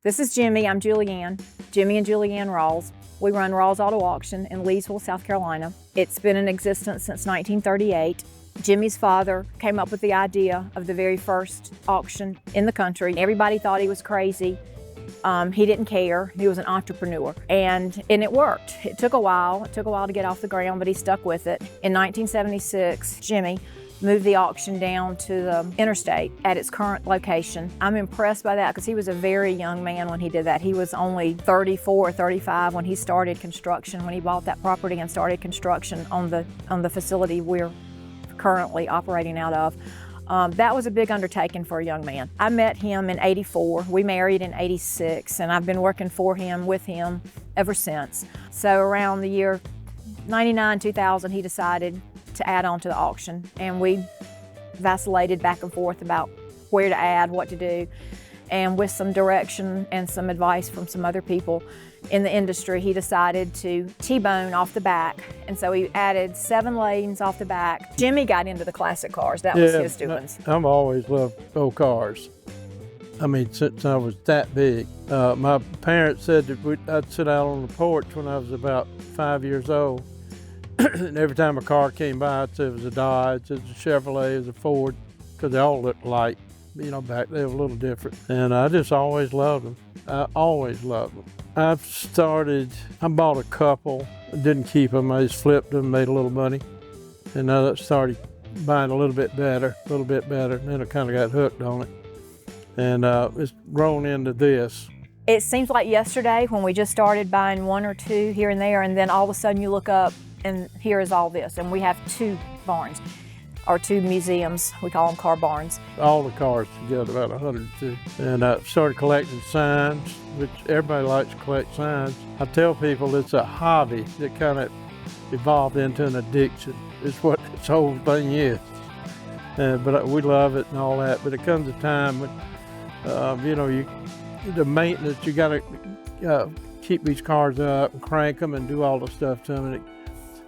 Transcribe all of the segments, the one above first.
This is Jimmy. I'm Julianne. Jimmy and Julianne Rawls. We run Rawls Auto Auction in Leesville, South Carolina. It's been in existence since 1938. Jimmy's father came up with the idea of the very first auction in the country. Everybody thought he was crazy. He didn't care. He was an entrepreneur, and it worked. It took a while. It took a while to get off the ground, but he stuck with it. In 1976, Jimmy moved the auction down to the interstate at its current location. I'm impressed by that because he was a very young man when he did that. He was only 34 or 35 when he started construction, when he bought that property and started construction on the facility we're currently operating out of. That was a big undertaking for a young man. I met him in '84. We married in '86, and I've been working for him, with him, ever since. So around the year 99, 2000, he decided to add on to the auction, and we vacillated back and forth about where to add, what to do, and with some direction and some advice from some other people in the industry, he decided to T-bone off the back, and so he added 7 lanes off the back. Jimmy got into the classic cars. That was his doings. I've always loved old cars. I mean, since I was that big. My parents said that I'd sit out on the porch when I was about 5 years old. And every time a car came by, I'd say it was a Dodge, it was a Chevrolet, it was a Ford, because they all looked alike. You know, back they were a little different. And I just always loved them. I always loved them. I bought a couple, didn't keep them, I just flipped them, made a little money. And then I started buying a little bit better, and then I kind of got hooked on it. And it's grown into this. It seems like yesterday when we just started buying 1 or 2 here and there, and then all of a sudden you look up and here is all this. And we have 2 barns, or 2 museums. We call them car barns. All the cars together, about 102. And I started collecting signs, which everybody likes to collect signs. I tell people it's a hobby that kind of evolved into an addiction. It's what this whole thing is. But we love it and all that. But it comes a time when, the maintenance, you got to keep these cars up and crank them and do all the stuff to them.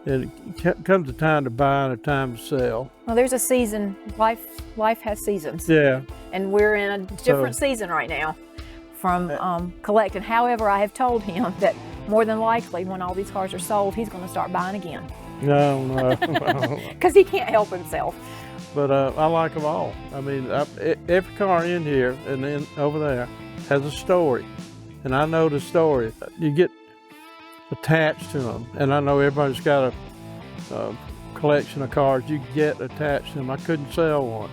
And it comes a time to buy and a time to sell. Well, there's a season. Life has seasons. Yeah. And we're in a different season right now from collecting. However, I have told him that more than likely when all these cars are sold, he's going to start buying again. No. Because he can't help himself. But I like them all. I mean, every car in here and then over there has a story. And I know the story. You get attached to them, and I know everybody's got a collection of cars you get attached to them. I couldn't sell one.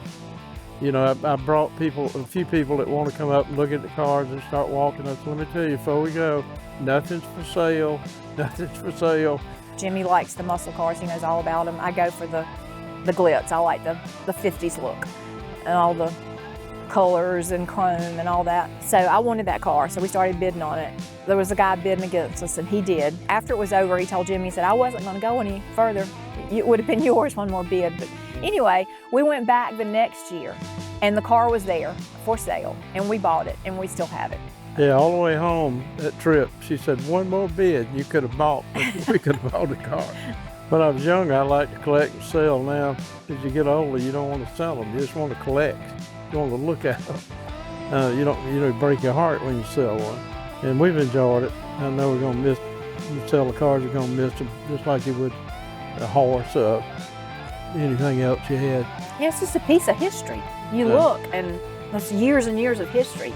You know, I brought a few people that want to come up and look at the cars and start walking. I said, let me tell you before we go, nothing's for sale, nothing's for sale. Jimmy likes the muscle cars. He knows all about them. I go for the glitz. I like the 50s look and all the colors and chrome and all that. So I wanted that car, so we started bidding on it. There was a guy bidding against us, and he did. After it was over, he told Jimmy, he said, I wasn't going to go any further. It would have been yours, one more bid. But anyway, we went back the next year, and the car was there for sale, and we bought it, and we still have it. Yeah, all the way home, that trip, she said, one more bid you could have bought. We could have bought the car. When I was younger, I liked to collect and sell. Now, as you get older, you don't want to sell them. You just want to collect. You want to look at them. You don't break your heart when you sell one. And we've enjoyed it. I know we're going to sell the cars, we're going to miss them, just like you would a horse or anything else you had. Yeah, it's just a piece of history. You look, and that's years and years of history.